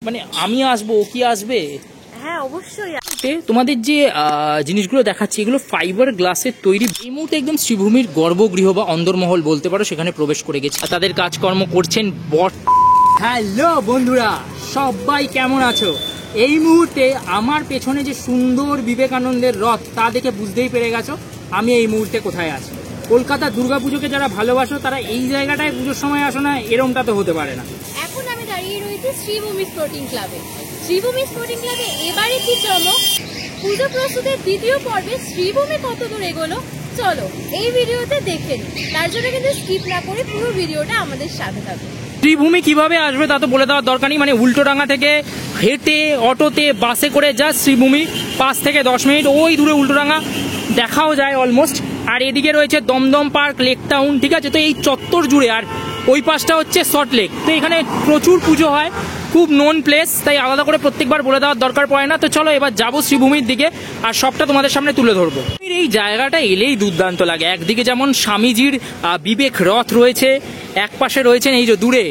মানে আমি আসবো, ও কি আসবে? হ্যাঁ অবশ্যই। তোমাদের যে জিনিসগুলো দেখাচ্ছি এগুলো ফাইবার গ্লাসের তৈরি। এই মুহূর্তে একদম শ্রীভূমির গর্ভগৃহ বা অন্দরমহল বলতে পারো, সেখানে প্রবেশ করে গেছে। তাদের কাজকর্ম করছেন হ্যালো বন্ধুরা, সবাই কেমন আছো? এই মুহূর্তে আমার পেছনে যে সুন্দর বিবেকানন্দের রথ, তা দেখে বুঝতেই পেরে গেছো আমি এই মুহূর্তে কোথায় আছি। কলকাতা দুর্গাপুজোকে যারা ভালোবাসো তারা এই জায়গাটায় পুজোর সময় আসো না, এরমটা তো হতে পারে না। এখন আমি দাঁড়িয়ে রয়েছি শ্রীভূমি স্পোর্টিং ক্লাবে। শ্রীভূমি স্পোর্টিং ক্লাবে এবারে কি চমক! পুজো প্রস্তুতের দ্বিতীয় পর্বে শ্রীভূমি কত দূর এগোলো চলো এই ভিডিওতে দেখে নিই। তার জন্য কিন্তু স্কিপ না করে পুরো ভিডিওটা আমাদের সাথে থাকবে। শ্রীভূমি কিভাবে আসবে তা তো বলে দেওয়ার দরকার নেই। মানে উল্টোডাঙ্গা থেকে হেঁটে, অটোতে, বাসে করে যা শ্রীভূমি 5 থেকে 10 মিনিট ওই দূরে উল্টোডাঙ্গা দেখাও যায় অলমোস্ট। আর এদিকে রয়েছে দমদম পার্ক, লেক টাউন, ঠিক আছে? তো এই চত্বর জুড়ে, আর ওই পাশটা হচ্ছে সল্ট লেক। তো এখানে প্রচুর পুজো হয়, খুব নোন প্লেস, তাই আলাদা করে প্রত্যেকবার বলে দেওয়ার দরকার পড়ে না। তো চলো এবার যাবো শ্রীভূমির দিকে আর সবটা তোমাদের সামনে তুলে ধরবো। এই জায়গাটা এলেই দুর্দান্ত লাগে। একদিকে যেমন স্বামীজির বিবেক রথ রয়েছে, এক পাশে রয়েছেন এই যে দূরে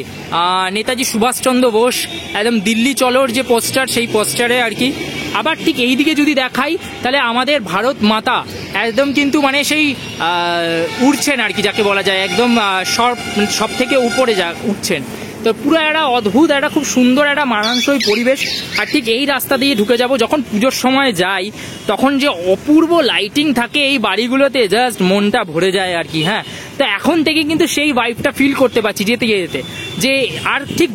নেতাজি সুভাষচন্দ্র বোস, একদম দিল্লি চলোর যে পোস্টার, সেই পোস্টারে আর কি। আবার ঠিক এই দিকে যদি দেখাই তাহলে আমাদের ভারত মাতা একদম কিন্তু মানে সেই উঠছেন আর কি, যাকে বলা যায় একদম সব থেকে উপরে উঠছেন। তো পুরো একটা অদ্ভুত, একটা খুব সুন্দর একটা মানানসই পরিবেশ। আর ঠিক এই রাস্তা দিয়ে ঢুকে যাব। যখন পুজোর সময় যাই তখন যে অপূর্ব লাইটিং থাকে এই বাড়িগুলোতে, জাস্ট মনটা ভরে যায় আর কি। হ্যাঁ, তো এখন থেকে কিন্তু সেই ভাইবটা ফিল করতে পারছি যেতে যেতে, যে আর ঠিক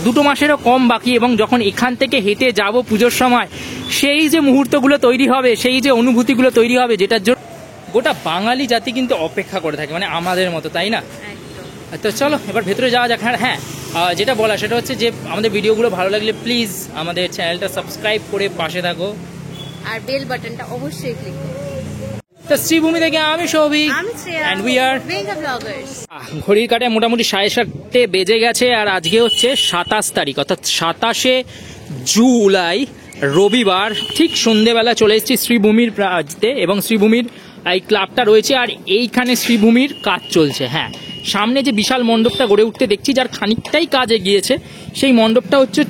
দুটো মাসেরও কম বাকি। এবং যখন এখান থেকে হেঁটে যাব পুজোর সময়, সেই যে মুহূর্তগুলো তৈরি হবে, সেই যে অনুভূতিগুলো তৈরি হবে, যেটার জন্য গোটা বাঙালি জাতি কিন্তু অপেক্ষা করে থাকে, মানে আমাদের মতো, তাই না? তো চলো এবার ভেতরে যাওয়া যাক। হ্যাঁ, যেটা বলা সেটা হচ্ছে যে আমাদের ভিডিওগুলো ভালো লাগলে প্লিজ আমাদের চ্যানেলটা সাবস্ক্রাইব করে পাশে থাকো আর বেল বাটনটা অবশ্যই ক্লিক করো। তো শ্রীভূমি থেকে আমি Souvik, and we are bloggers. ঘড়ির কাঁটায় মোটামুটি 7:30 বেজে গেছে। আর আজকে হচ্ছে 27 তারিখ, অর্থাৎ 27শে জুলাই, রবিবার। ঠিক সন্ধেবেলা চলে এসেছি শ্রীভূমির প্রাজতে, এবং শ্রীভূমির এই ক্লাবটা রয়েছে আর এইখানে শ্রীভূমির কাজ চলছে। হ্যাঁ, সামনে যে বিশাল মণ্ডপটা গড়ে উঠতে দেখছি, যার খানিকটাই কাজ এগিয়েছে, সেই মণ্ডপটা হচ্ছে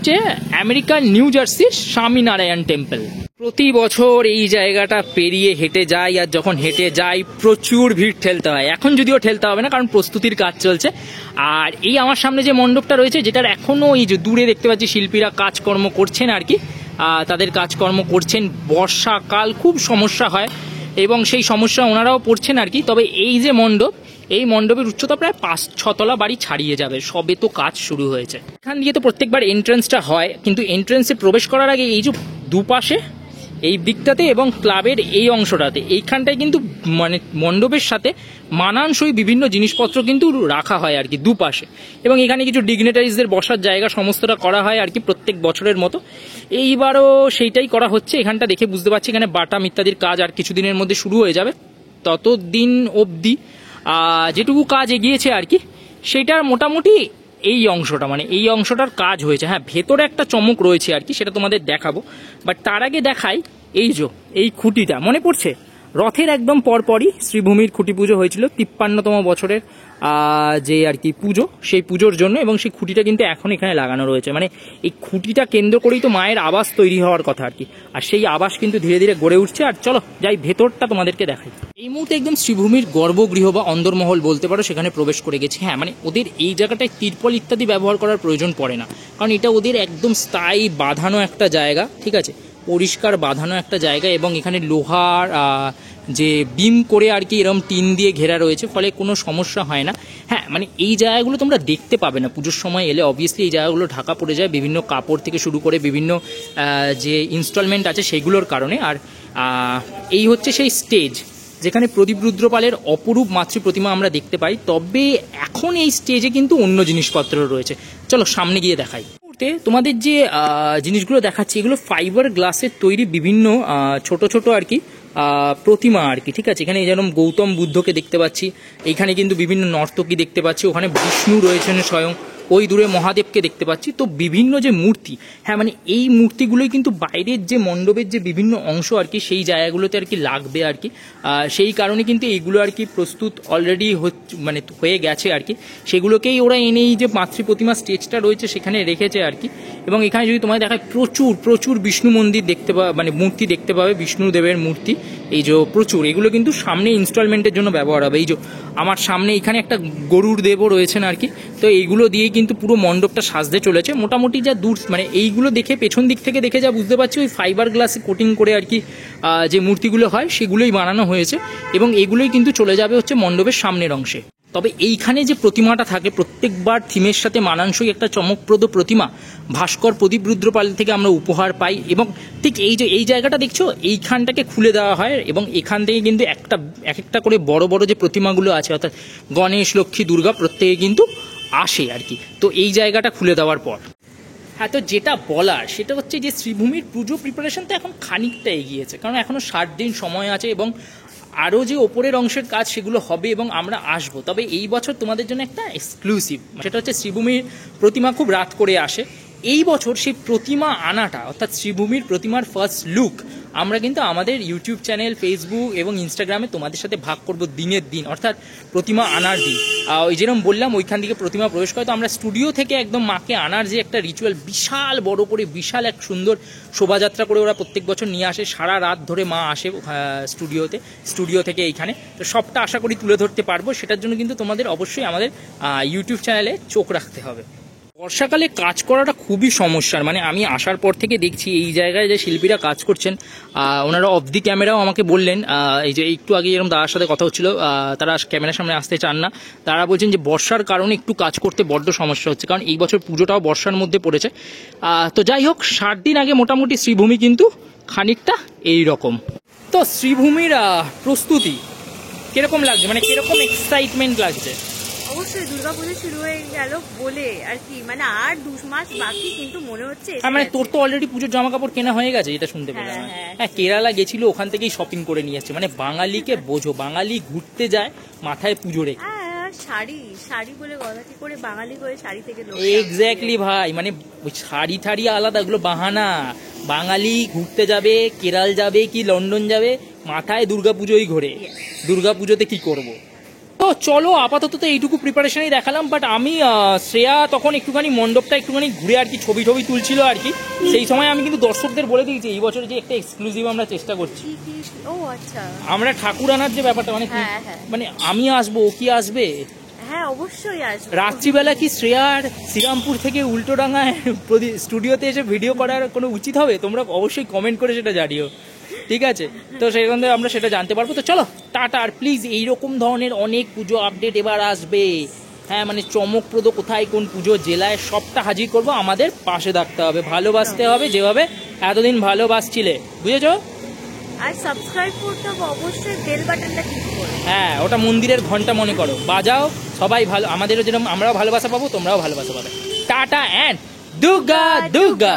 আমেরিকার নিউ জার্সির স্বামীনারায়ণ টেম্পল। প্রতি বছর এই জায়গাটা পেরিয়ে হেঁটে যাই, আর যখন হেঁটে যাই প্রচুর ভিড় ঠেলতে হয়। এখন যদিও ঠেলতে হবে না, কারণ প্রস্তুতির কাজ চলছে। আর এই আমার সামনে যে মণ্ডপটা রয়েছে, যেটার এখনো এই যে দূরে দেখতে পাচ্ছি শিল্পীরা কাজকর্ম করছেন আর কি। তাদের কাজকর্ম করছেন। বর্ষাকাল খুব সমস্যা হয় এবং সেই সমস্যা ওনারাও পড়ছেন আর কি। তবে এই যে মণ্ডপ, এই মণ্ডপের উচ্চতা প্রায় 5-6 তলা বাড়ি ছাড়িয়ে যাবে, সবে তো কাজ শুরু হয়েছে। এখান দিয়ে তো প্রত্যেকবার এন্ট্রান্সটা হয়, কিন্তু এন্ট্রান্সে প্রবেশ করার আগে এই যে দুপাশে এই দিকটাতে এবং ক্লাবের এই অংশটাতে, এইখানটায় কিন্তু মানে মণ্ডপের সাথে মানানসই বিভিন্ন জিনিসপত্র কিন্তু রাখা হয় আর কি দুপাশে। এবং এখানে কিছু ডিগনিটারিজদের বসার জায়গা সমস্তটা করা হয় আর কি, প্রত্যেক বছরের মতো। এইবারও সেইটাই করা হচ্ছে। এখানটা দেখে বুঝতে পারছি এখানে বাটাম ইত্যাদির কাজ আর কিছুদিনের মধ্যে শুরু হয়ে যাবে। ততদিন অবধি যেটুকু কাজ এগিয়েছে আর কি, সেটার মোটামুটি এই অংশটা, মানে এই অংশটার কাজ হয়েছে। হ্যাঁ, ভেতরে একটা চমক রয়েছে আর কি, সেটা তোমাদের দেখাবো। বাট তার আগে দেখাই এই খুঁটিটা। মনে পড়ছে রথের একদম পরপরই শ্রীভূমির খুঁটি পুজো হয়েছিল 53তম বছরের যে আর কি পুজো, সেই পুজোর জন্য। এবং সেই খুঁটিটা কিন্তু এখন এখানে লাগানো রয়েছে। মানে এই খুঁটিটা কেন্দ্র করেই তো মায়ের আবাস তৈরি হওয়ার কথা আর কি। আর সেই আবাস কিন্তু ধীরে ধীরে গড়ে উঠছে। আর চলো যাই ভেতরটা তোমাদেরকে দেখাই। এই মুহূর্তে একদম শ্রীভূমির গর্ভগৃহ বা অন্দরমহল বলতে পারো, সেখানে প্রবেশ করে গেছি। হ্যাঁ, মানে ওদের এই জায়গাটায় তিরপল ইত্যাদি ব্যবহার করার প্রয়োজন পড়ে না, কারণ এটা ওদের একদম স্থায়ী বাঁধানো একটা জায়গা, ঠিক আছে? পরিষ্কার বাঁধানো একটা জায়গা। এবং এখানে লোহার যে বিম করে আর কি এরকম টিন দিয়ে ঘেরা রয়েছে, ফলে কোনো সমস্যা হয় না। হ্যাঁ, মানে এই জায়গাগুলো তোমরা দেখতে পাবে না পুজোর সময় এলে। অবভিয়াসলি এই জায়গাগুলো ঢাকা পড়ে যায় বিভিন্ন কাপড় থেকে শুরু করে বিভিন্ন যে ইনস্টলমেন্ট আছে সেগুলোর কারণে। আর এই হচ্ছে সেই স্টেজ যেখানে প্রদীপ রুদ্রপালের অপরূপ মাতৃ প্রতিমা আমরা দেখতে পাই। তবে এখন এই স্টেজে কিন্তু অন্য জিনিসপত্র রয়েছে। চলো সামনে গিয়ে দেখাই। তোমাদের যে জিনিসগুলো দেখাচ্ছি এগুলো ফাইবার গ্লাসের তৈরি বিভিন্ন ছোট ছোট আর কি প্রতিমা আর কি, ঠিক আছে? এখানে যেরকম গৌতম বুদ্ধকে দেখতে পাচ্ছি, এইখানে কিন্তু বিভিন্ন নর্তকী দেখতে পাচ্ছি, ওখানে বিষ্ণু রয়েছেন স্বয়ং, ওই দূরে মহাদেবকে দেখতে পাচ্ছি। তো বিভিন্ন যে মূর্তি, হ্যাঁ মানে এই মূর্তিগুলোই কিন্তু বাইরের যে মণ্ডপের যে বিভিন্ন অংশ আর কি সেই জায়গাগুলোতে আর কি লাগবে আর কি। সেই কারণে কিন্তু এইগুলো আর কি প্রস্তুত অলরেডি মানে হয়ে গেছে আর কি। সেগুলোকেই ওরা এনে এই যে মাতৃ প্রতিমা স্টেজটা রয়েছে সেখানে রেখেছে আর কি। এবং এখানে যদি তোমায় দেখায় প্রচুর প্রচুর বিষ্ণু মন্দির দেখতে পাবে, মানে মূর্তি দেখতে পাবে, বিষ্ণুদেবের মূর্তি এই যে প্রচুর। এগুলো কিন্তু সামনে ইনস্টলমেন্টের জন্য ব্যবহার হবে। এই যে আমার সামনে এখানে একটা গরুর দেবও রয়েছেন আর কি। তো এইগুলো দিয়েই কিন্তু পুরো মণ্ডপটা সাজতে চলেছে। মোটামুটি যা দূর মানে এইগুলো দেখে পেছন দিক থেকে দেখে যা বুঝতে পারছি ওই ফাইবার গ্লাসে কোটিং করে আর কি যে মূর্তিগুলো হয় সেগুলোই বানানো হয়েছে এবং এগুলোই কিন্তু চলে যাবে হচ্ছে মণ্ডপের সামনের অংশে। তবে এইখানে যে প্রতিমাটা থাকে প্রত্যেকবার থিমের সাথে মানানসই একটা চমকপ্রদ প্রতিমা ভাস্কর প্রদীপ রুদ্রপাল থেকে আমরা উপহার পাই। এবং ঠিক এই যে এই জায়গাটা দেখছো এইখানটাকে খুলে দেওয়া হয় এবং এখান থেকে কিন্তু এক একটা করে বড় বড় যে প্রতিমাগুলো আছে অর্থাৎ গণেশ, লক্ষ্মী, দুর্গা প্রত্যেকে কিন্তু আসে আর কি। তো এই জায়গাটা খুলে দেওয়ার পর হ্যাঁ, তো যেটা বলার সেটা হচ্ছে যে শ্রীভূমির পুজো প্রিপারেশন তো এখন খানিকটা এগিয়েছে, কারণ এখনো 60 দিন সময় আছে এবং আরও যে ওপরের অংশের কাজ সেগুলো হবে এবং আমরা আসবো। তবে এই বছর তোমাদের জন্য একটা এক্সক্লুসিভ, সেটা হচ্ছে শ্রীভূমির প্রতিমা খুব রাত করে আসে। এই বছর সেই প্রতিমা আনাটা অর্থাৎ শ্রীভূমির প্রতিমার ফার্স্ট লুক আমরা কিন্তু আমাদের ইউটিউব চ্যানেল, ফেসবুক এবং ইনস্টাগ্রামে তোমাদের সাথে ভাগ করব দিনের দিন, অর্থাৎ প্রতিমা আনার দিন। ওই যেরকম বললাম ওইখান থেকে প্রতিমা প্রবেশ করে, তো আমরা স্টুডিও থেকে একদম মাকে আনার যে একটা রিচুয়াল বিশাল বড় করে বিশাল এক সুন্দর শোভাযাত্রা করে ওরা প্রত্যেক বছর নিয়ে আসে। সারা রাত ধরে মা আসে স্টুডিও থেকে এইখানে। তো সবটা আশা করি তুলে ধরতে পারবো, সেটার জন্য কিন্তু তোমাদের অবশ্যই আমাদের ইউটিউব চ্যানেলে চোখ রাখতে হবে। বর্ষাকালে কাজ করাটা খুবই সমস্যার, মানে আমি আসার পর থেকে দেখছি এই জায়গায় যে শিল্পীরা কাজ করছেন ওনারা অফ দি ক্যামেরাও আমাকে বললেন, এই যে একটু আগে এরকম দাদার সাথে কথা হচ্ছিল, তারা ক্যামেরার সামনে আসতে চান না। তারা বলছেন যে বর্ষার কারণে একটু কাজ করতে বড্ড সমস্যা হচ্ছে, কারণ এই বছর পুজোটাও বর্ষার মধ্যে পড়েছে। তো যাই হোক, 60 দিন আগে মোটামুটি শ্রীভূমি কিন্তু খানিকটা এই রকম। তো শ্রীভূমির প্রস্তুতি কিরকম লাগছে, মানে কিরকম এক্সাইটমেন্ট লাগছে? অবশ্যই দুর্গাপুজো শুরু হয়ে গেল বলে আর কি, মানে আর 2 মাস বাকি, কিন্তু মনে হচ্ছে মানে তোর তো অলরেডি পুজোর জামা কাপড় কেনা হয়ে গেছে, এটা শুনতে পেলাম। হ্যাঁ, কেরালা গেছিল, ওখান থেকেই শপিং করে নিয়ে আসছে। মানে বাঙালিকে বোঝো, বাঙালি ঘুরতে যায় মাথায় পুজো রেখে। শাড়ি বলে কথা, কি করে বাঙালি হয়ে শাড়ি থেকে এক্স্যাক্টলি ভাই, মানে শাড়ি ঠাড়ি আলাদা, এগুলো বাহানা। বাঙালি ঘুরতে যাবে, কেরাল যাবে কি লন্ডন যাবে, মাথায় দুর্গাপুজোই ঘোরে। দুর্গাপুজোতে কি করব? তো চলো আপাতত তো এইটুকু প্রিপারেশনই দেখালাম। বাট আমি শ্রেয়া তখন একটুখানি মণ্ডপটা একটুখানি ঘুরে আর কি ছবি তুলছিল আর কি। সেই সময় আমি কিন্তু দর্শকদের বলে দিয়েছি এই বছর যে একটা এক্সক্লুসিভ আমরা চেষ্টা করছি। আমরা ঠাকুর আনার যে ব্যাপারটা, মানে আমি আসবো, ও কি আসবে? হ্যাঁ অবশ্যই আসবে। রাত্রিবেলা কি শ্রেয়ার শ্রীরামপুর থেকে উল্টোডাঙায় স্টুডিওতে এসে ভিডিও করার কোনো উচিত হবে? তোমরা অবশ্যই কমেন্ট করে সেটা জানিও, ঠিক আছে? তো সেখান থেকে আমরা সেটা জানতে পারবো। তো চলো টাটা। আর প্লিজ এইরকম ধরনের অনেক পুজো আপডেট এবার আসবে। হ্যাঁ, মানে চমকপ্রদ কোথায় কোন পুজো জেলায় সবটা হাজির করব। আমাদের পাশে থাকতে হবে, ভালোবাসতে হবে যেভাবে এতদিন ভালোবাসছিলে, বুঝেছো? আর সাবস্ক্রাইব করতে হবে অবশ্যই, বেল বাটনটা ক্লিক করো। হ্যাঁ, ওটা মন্দিরের ঘন্টা মনে করো, বাজাও। সবাই ভালো, আমাদেরও যেরকম আমরাও ভালোবাসা পাবো, তোমরাও ভালোবাসা পাবে। Tata and Durga Durga.